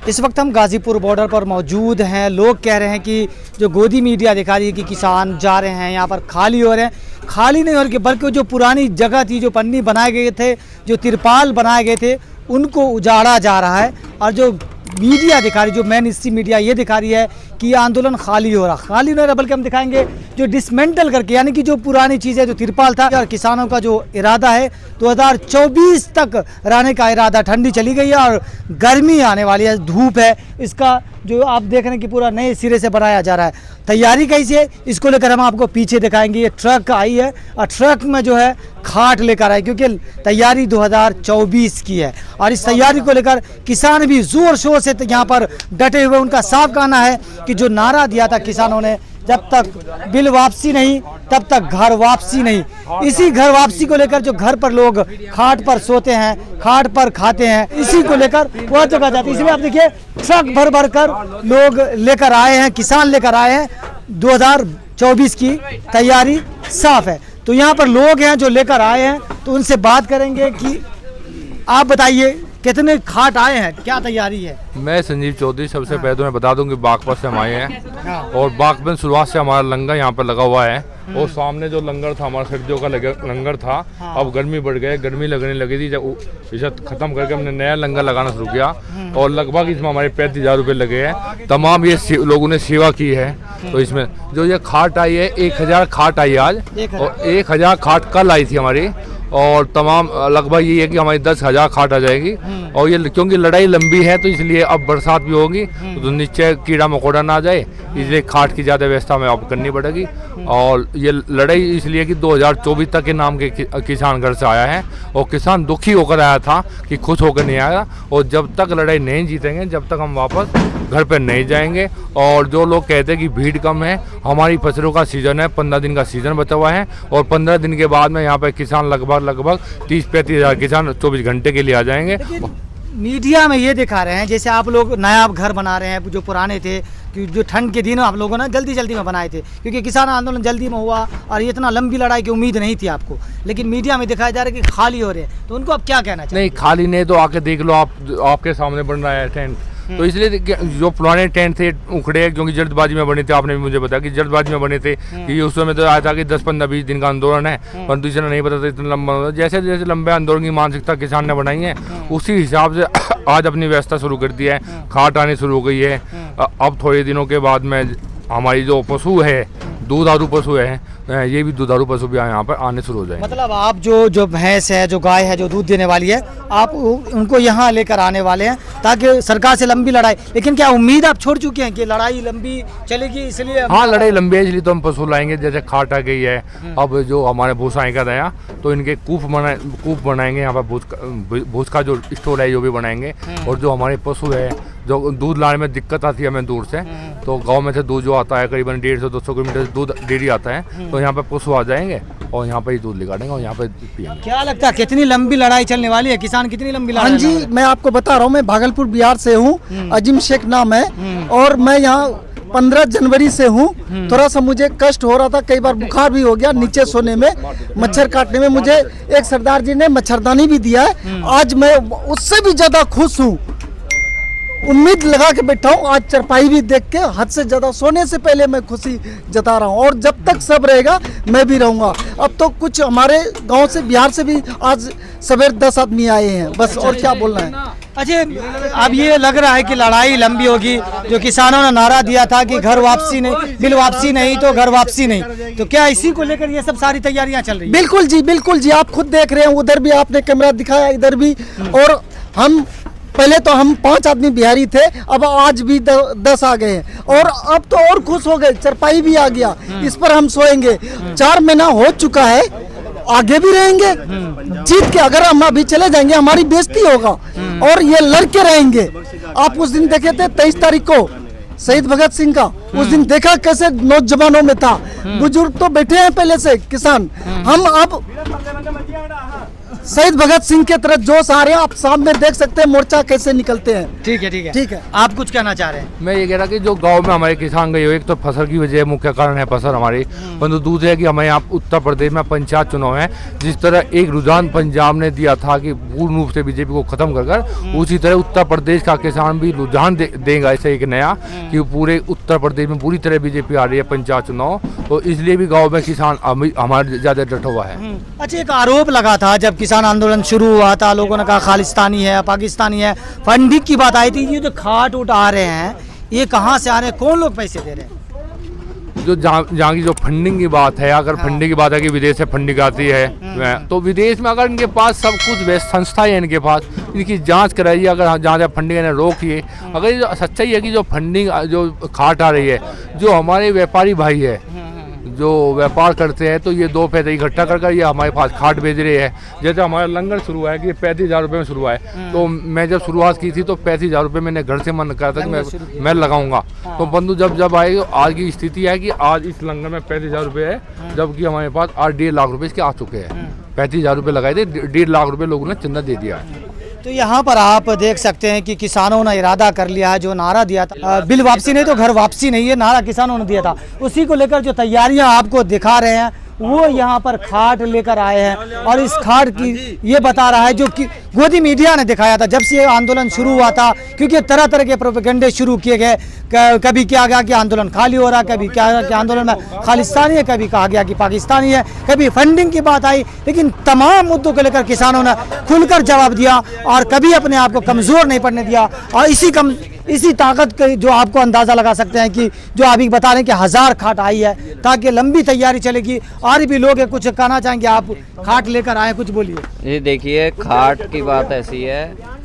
इस वक्त हम गाज़ीपुर बॉर्डर पर मौजूद हैं। लोग कह रहे हैं कि जो गोदी मीडिया दिखा रही है कि किसान जा रहे हैं यहाँ पर खाली हो रहे हैं। खाली नहीं हो रहे बल्कि जो पुरानी जगह थी, जो पन्नी बनाए गए थे, जो तिरपाल बनाए गए थे, उनको उजाड़ा जा रहा है। और जो मीडिया दिखा रही, जो मेन स्ट्रीम मीडिया ये दिखा रही है कि ये आंदोलन खाली हो रहा, बल्कि हम दिखाएंगे जो डिसमेंटल करके, यानी कि जो पुरानी चीज़ें, जो तिरपाल था, और किसानों का जो इरादा है 2024 तक रहने का इरादा, ठंडी चली गई है और गर्मी आने वाली है, धूप है, इसका जो आप देख रहे हैं कि पूरा नए सिरे से बनाया जा रहा है। तैयारी कैसी है इसको लेकर हम आपको पीछे दिखाएंगे। ये ट्रक आई है और ट्रक में जो है खाट लेकर आए, क्योंकि तैयारी 2024 की है और इस तैयारी को लेकर किसान भी जोर शोर से यहाँ पर डटे हुए। उनका साफ कहना है कि जो नारा दिया था किसानों ने, जब तक बिल वापसी नहीं तब तक घर वापसी नहीं। इसी घर वापसी को लेकर जो घर पर लोग खाट पर सोते हैं, खाट पर खाते हैं, इसी को लेकर वह जगह जाती है। इसलिए आप देखिए ट्रक भर भर कर लोग लेकर आए हैं, किसान लेकर आए हैं। 2024 की तैयारी साफ है। तो यहाँ पर लोग हैं जो लेकर आए हैं, तो उनसे बात करेंगे कि आप बताइए कितने खाट आए हैं, क्या तैयारी है। मैं संजीव चौधरी। सबसे पहले तो मैं बता दूं कि बागपत से हम आए हैं और बागपत शुरुआत से हमारा लंगर यहाँ पर लगा हुआ है और सामने जो लंगर था हमारा सर्दियों का लंगर था। अब गर्मी बढ़ गई, गर्मी लगने लगी थी, जब इसे खत्म करके हमने नया लंगर लगाना शुरू किया और लगभग इसमें हमारे 35,000 रुपये लगे हैं। तमाम ये लोगों ने सेवा की है। तो इसमें जो ये खाट आई है, 1000 खाट आई आज और 1000 खाट कल आई थी हमारी, और तमाम लगभग ये है कि हमारी 10,000 खाट आ जाएगी। और ये क्योंकि लड़ाई लंबी है तो इसलिए अब बरसात भी होगी तो नीचे कीड़ा मकोड़ा ना आ जाए, इसलिए खाट की ज़्यादा व्यवस्था हमें अब करनी पड़ेगी। और ये लड़ाई इसलिए कि 2024 तक के नाम के किसान घर से आया है और किसान दुखी होकर आया था कि खुश होकर नहीं आया। और जब तक लड़ाई नहीं जीतेंगे, जब तक हम वापस घर पर नहीं जाएंगे। और जो लोग कहते हैं कि भीड़ कम है, हमारी फसलों का सीज़न है, 15 दिन का सीज़न बचा हुआ है और 15 दिन के बाद में यहाँ पर किसान लगभग 30-35 हज़ार किसान 24 घंटे के लिए आ जाएंगे। मीडिया में ये दिखा रहे हैं जैसे आप लोग नया घर बना रहे हैं, जो पुराने थे, कि जो ठंड के दिन आप लोगों ने जल्दी में बनाए थे, क्योंकि किसान आंदोलन जल्दी में हुआ और ये इतना लंबी लड़ाई की उम्मीद नहीं थी आपको, लेकिन मीडिया में दिखाया जा रहा है कि खाली हो रहे हैं। तो उनको आप क्या कहना चाहिए? नहीं, खाली नहीं तो आके देख लो, आपके सामने बन रहा है टेंट। तो इसलिए जो पुराने टेंट थे उखड़े, क्योंकि जल्दबाजी में बने थे। आपने भी मुझे बताया कि जल्दबाजी में बने थे कि उस समय तो आया था कि 10-15-20 दिन का आंदोलन है, परंतु इसे नहीं पता था इतना लंबा। जैसे जैसे लंबे आंदोलन की मानसिकता किसान ने बनाई है, उसी हिसाब से आज अपनी व्यवस्था शुरू कर दी है। खाट आनी शुरू हो गई है। अब थोड़े दिनों के बाद में हमारी जो पशु है, दूधारू पशु है, ये भी दूधारू पशु भी यहाँ पर आने शुरू हो जाएंगे। मतलब आप जो भैंस है, जो गाय है, जो दूध देने वाली है, आप उनको यहाँ लेकर आने वाले हैं ताकि सरकार से लंबी लड़ाई। लेकिन क्या उम्मीद आप छोड़ चुके हैं कि लड़ाई लंबी चलेगी, इसलिए? हाँ, लड़ाई लंबी है, इसलिए तो हम पशु लाएंगे। जैसे खाट आ गई है, अब जो हमारे भूसा का दया, तो इनके कूप बनाएंगे यहाँ पर। भूस का जो स्टोर है वो भी बनाएंगे। और जो हमारे पशु है, जो दूध लाने में दिक्कत आती है हमें दूर से, तो गांव में से दूध जो आता है करीबन 150-200 किलोमीटर दूध डेयरी आता है, तो यहाँ पे पशु आ जाएंगे और यहाँ पे ही दूध निकालेंगे और यहाँ पे पिएंगे। क्या लगता है कितनी लंबी लड़ाई चलने वाली है? किसान कितनी लंबी लड़ाई? हाँ जी, मैं आपको बता रहा हूँ, मैं भागलपुर बिहार से हूँ, अजीम शेख नाम है और मैं यहाँ 15 जनवरी से हूँ। थोड़ा सा मुझे कष्ट हो रहा था, कई बार बुखार भी हो गया नीचे सोने में, मच्छर काटने में। मुझे एक सरदार जी ने मच्छरदानी भी दिया है। आज मैं उससे भी ज्यादा खुश हूँ, उम्मीद लगा के बैठा हूँ। आज चरपाई भी देख के हद से ज्यादा, सोने से पहले मैं खुशी जता रहा हूँ और जब तक सब रहेगा मैं भी रहूँगा। अब तो कुछ हमारे गांव से, बिहार से भी आज सवेर 10 आदमी आए हैं, बस। और क्या बोलना है? अच्छा, अब ये लग रहा है कि लड़ाई लंबी होगी। जो किसानों ने नारा दिया था कि घर वापसी नहीं, बिल वापसी नहीं तो घर वापसी नहीं, तो क्या इसी को लेकर ये सब सारी तैयारियां चल रही है? बिल्कुल जी, बिल्कुल जी, आप खुद देख रहे हैं, उधर भी आपने कैमरा दिखाया, इधर भी। और हम पहले तो हम 5 आदमी बिहारी थे, अब आज भी 10 आ गए हैं और अब तो और खुश हो गए, चरपाई भी आ गया, इस पर हम सोएंगे। 4 महीना हो चुका है, आगे भी रहेंगे जीत के। अगर हम अभी चले जाएंगे हमारी बेइज्जती होगा और ये लड़के रहेंगे। आप उस दिन देखे थे 23 तारीख को शहीद भगत सिंह का, उस दिन देखा कैसे नौजवानों में था। बुजुर्ग तो बैठे हैं पहले से किसान। हम अब शहीद भगत सिंह के तरह जोश आ रहे हैं। आप सामने देख सकते हैं मोर्चा कैसे निकलते हैं। ठीक है, ठीक है, ठीक है। आप कुछ कहना चाह रहे हैं? मैं ये कह रहा कि जो गांव में हमारे किसान गए हुए, एक तो फसल की वजह मुख्य कारण है फसल हमारी, परंतु दूसरे है कि हमें यहाँ उत्तर प्रदेश में पंचायत चुनाव है। जिस तरह एक रुझान पंजाब ने दिया था कि पूर्ण रूप से बीजेपी को खत्म कर उसी तरह उत्तर प्रदेश का किसान भी रुझान देगा ऐसे एक नया कि पूरे उत्तर प्रदेश में पूरी तरह बीजेपी आ रही है पंचायत चुनाव, तो इसलिए भी गाँव में किसान हमारे ज्यादा डटा हुआ है। अच्छा, एक आरोप लगा था जब किसान आंदोलन शुरू हुआ था, लोगों ने कहा खालिस्तानी है, पाकिस्तानी है, फंडिंग की बात आई थी। ये जो खाट उठ आ रहे हैं ये कहाँ से आ रहे हैं, कौन लोग पैसे दे रहे हैं? जो जहाँ की जो फंडिंग की बात है, अगर फंडिंग की बात है कि विदेश से फंडिंग आती है, तो विदेश में अगर इनके पास सब कुछ संस्थाएं हैं, इनके पास इनकी जांच कराइए, अगर जहाँ जहाँ फंडिंग है रोकिए। अगर ये सच्चाई है कि जो फंडिंग जो खाट आ रही है, जो हमारे व्यापारी भाई है जो व्यापार करते हैं, तो ये 2 पैसे इकट्ठा कर ये हमारे पास खाट भेज रहे हैं। जैसे हमारा लंगर शुरू हुआ है कि 35,000 रुपये में शुरू हुआ है, तो मैं जब शुरुआत की थी तो 35,000 रुपये मैंने घर से मन करा था कि मैं लगाऊंगा। तो बंधु जब आए, आज की स्थिति है कि आज इस लंगर में 35,000 रुपये है, जबकि हमारे पास आज 1.5 लाख रुपये इसके आ चुके हैं। 35,000 रुपये लगाए थे, 1.5 लाख रुपये लोगों ने चंदा दे दिया है। तो यहाँ पर आप देख सकते हैं कि किसानों ने इरादा कर लिया है, जो नारा दिया था बिल वापसी नहीं तो घर वापसी नहीं, है नारा किसानों ने दिया था, उसी को लेकर जो तैयारियां आपको दिखा रहे हैं वो यहाँ पर खाट लेकर आए हैं। और इस खाट की ये बता रहा है जो कि गोदी मीडिया ने दिखाया था जब से ये आंदोलन शुरू हुआ था, क्योंकि तरह तरह के प्रोपेगेंडे शुरू किए गए। कभी क्या गया कि आंदोलन खाली हो रहा, कभी क्या गया कि आंदोलन में खालिस्तानी है, कभी कहा गया कि पाकिस्तानी है, कभी फंडिंग की बात आई। लेकिन तमाम मुद्दों को लेकर किसानों ने खुलकर जवाब दिया और कभी अपने आप को कमज़ोर नहीं पड़ने दिया। और इसी ताकत के जो आपको अंदाज़ा लगा सकते हैं कि जो अभी बता रहे हैं कि 1000 खाट आई है, ताकि लंबी तैयारी चलेगी। और भी लोग कुछ कहना चाहेंगे, आप खाट लेकर आए, कुछ बोलिए। ये देखिए, खाट की बात ऐसी है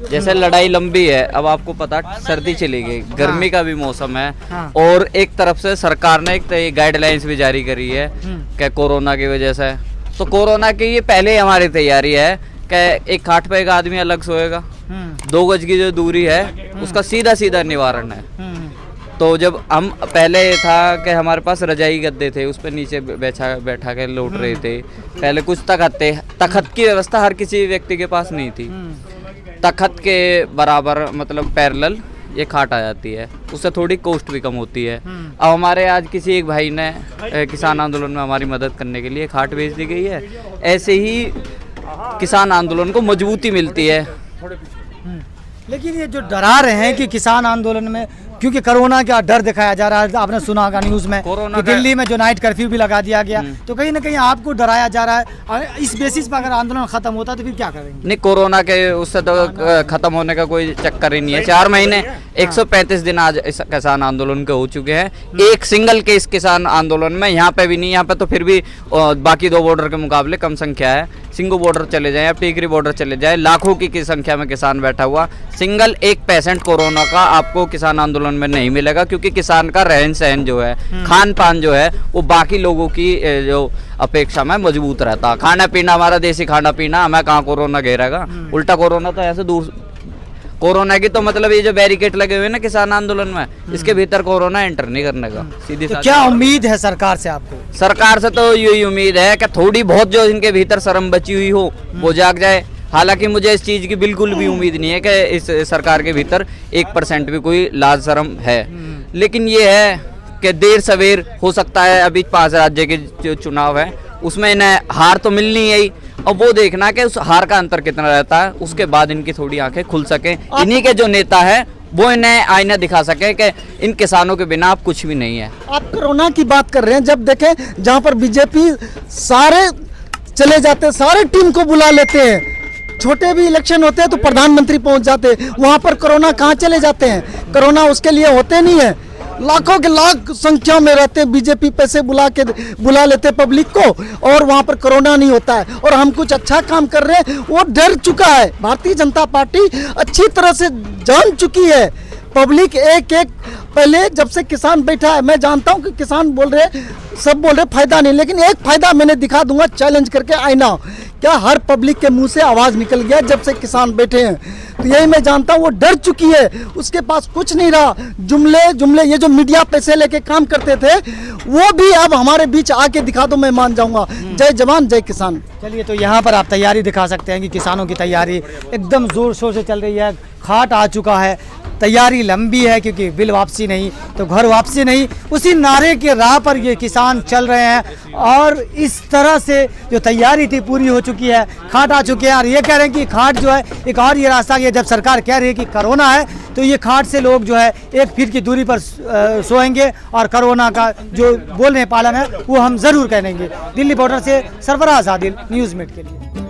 जैसे लड़ाई लंबी है। अब आपको पता सर्दी चली गई, गर्मी का भी मौसम है, और एक तरफ से सरकार ने एक गाइडलाइंस भी जारी करी है कि कोरोना की वजह से, तो कोरोना की ये पहले ही हमारी तैयारी है कि एक खाट पे एक आदमी अलग सोएगा, 2 गज की जो दूरी है उसका सीधा सीधा निवारण है। तो जब हम पहले था कि हमारे पास रजाई गद्दे थे, उस पर नीचे बैठा के लौट रहे थे। पहले कुछ तखत की व्यवस्था हर किसी व्यक्ति के पास नहीं थी। तखत के बराबर मतलब पैरेलल ये खाट आ जाती है, उससे थोड़ी कॉस्ट भी कम होती है। अब हमारे आज किसी एक भाई ने किसान आंदोलन में हमारी मदद करने के लिए खाट भेज दी गई है। ऐसे ही किसान आंदोलन को मजबूती मिलती है। लेकिन ये जो डरा रहे हैं कि किसान आंदोलन में, क्योंकि कोरोना का डर दिखाया जा रहा है, आपने सुना होगा न्यूज़ में कि दिल्ली में जो नाइट कर्फ्यू भी लगा दिया गया, तो कहीं ना कहीं आपको डराया जा रहा है। और इस बेसिस पर अगर आंदोलन खत्म होता तो फिर क्या करेंगे? नहीं, कोरोना के उससे तो खत्म होने का कोई चक्कर ही नहीं है। 4 महीने 135 दिन आज इस किसान आंदोलन के हो चुके हैं। एक सिंगल केस किसान आंदोलन में यहाँ पे भी नहीं, यहाँ पे तो फिर भी बाकी 2 बॉर्डर के मुकाबले कम संख्या है। सिंगू बॉर्डर चले जाए या टीकरी बॉर्डर चले जाए, लाखों की संख्या में किसान बैठा हुआ। सिंगल 1% कोरोना का आपको किसान आंदोलन में नहीं मिलेगा, क्योंकि किसान का रहन सहन जो है, खान पान जो है, वो बाकी लोगों की जो अपेक्षा में मजबूत रहता। खाना पीना हमारा देसी खाना पीना, हमें कहाँ कोरोना घेरेगा। उल्टा कोरोना तो ऐसे दूर, कोरोना की तो मतलब ये जो बैरिकेड लगे हुए हैं ना किसान आंदोलन में, इसके भीतर कोरोना एंटर नहीं करने का। सीधी तो क्या उम्मीद है सरकार से आपको? सरकार से तो यही उम्मीद है कि थोड़ी बहुत जो इनके भीतर शर्म बची हुई हो वो जाग जाए। हालांकि मुझे इस चीज़ की बिल्कुल भी उम्मीद नहीं है कि इस सरकार के भीतर 1% भी कोई लाज शर्म है। लेकिन ये है कि देर सवेर हो सकता है। अभी 5 राज्य के जो चुनाव है उसमें इन्हें हार तो मिलनी है ही, और वो देखना कि उस हार का अंतर कितना रहता है, उसके बाद इनकी थोड़ी आंखें खुल सकें। इन्हीं के जो नेता है वो इन्हें आईना दिखा सके कि इन किसानों के बिना आप कुछ भी नहीं है। आप कोरोना की बात कर रहे हैं, जब देखें जहाँ पर बीजेपी सारे चले जाते हैं, सारे टीम को बुला लेते हैं, छोटे भी इलेक्शन होते हैं तो प्रधानमंत्री पहुंच जाते हैं, वहाँ पर कोरोना कहाँ चले जाते हैं? कोरोना उसके लिए होते नहीं है। लाखों के लाख संख्या में रहते हैं, बीजेपी पैसे बुला लेते पब्लिक को, और वहाँ पर कोरोना नहीं होता है। और हम कुछ अच्छा काम कर रहे हैं, वो डर चुका है। भारतीय जनता पार्टी अच्छी तरह से जान चुकी है। पब्लिक एक पहले जब से किसान बैठा है, मैं जानता हूँ कि किसान बोल रहे, सब बोल रहे फायदा नहीं, लेकिन एक फायदा मैंने दिखा दूंगा चैलेंज करके आईना, क्या हर पब्लिक के मुंह से आवाज़ निकल गया जब से किसान बैठे हैं। तो यही मैं जानता हूँ वो डर चुकी है, उसके पास कुछ नहीं रहा। जुमले ये जो मीडिया पैसे लेके काम करते थे वो भी अब हमारे बीच आके दिखा दो, मैं मान जाऊंगा। जय जवान जय किसान। चलिए, तो यहाँ पर आप तैयारी दिखा सकते हैं कि किसानों की तैयारी एकदम ज़ोर शोर से चल रही है। खाट आ चुका है, तैयारी लंबी है, क्योंकि बिल वापसी नहीं तो घर वापसी नहीं, उसी नारे के राह पर ये किसान चल रहे हैं। और इस तरह से जो तैयारी थी पूरी हो चुकी है, खाट आ चुके हैं। और ये कह रहे हैं कि खाट जो है एक और ये रास्ता, ये जब सरकार कह रही है कि कोरोना है तो ये खाट से लोग जो है 1 फीट की दूरी पर सोएंगे और कोरोना का जो बोल रहे हैं पालन है वो हम ज़रूर करेंगे। दिल्ली बॉर्डर से सरफराज आदिल, न्यूज़ मिनट के लिए।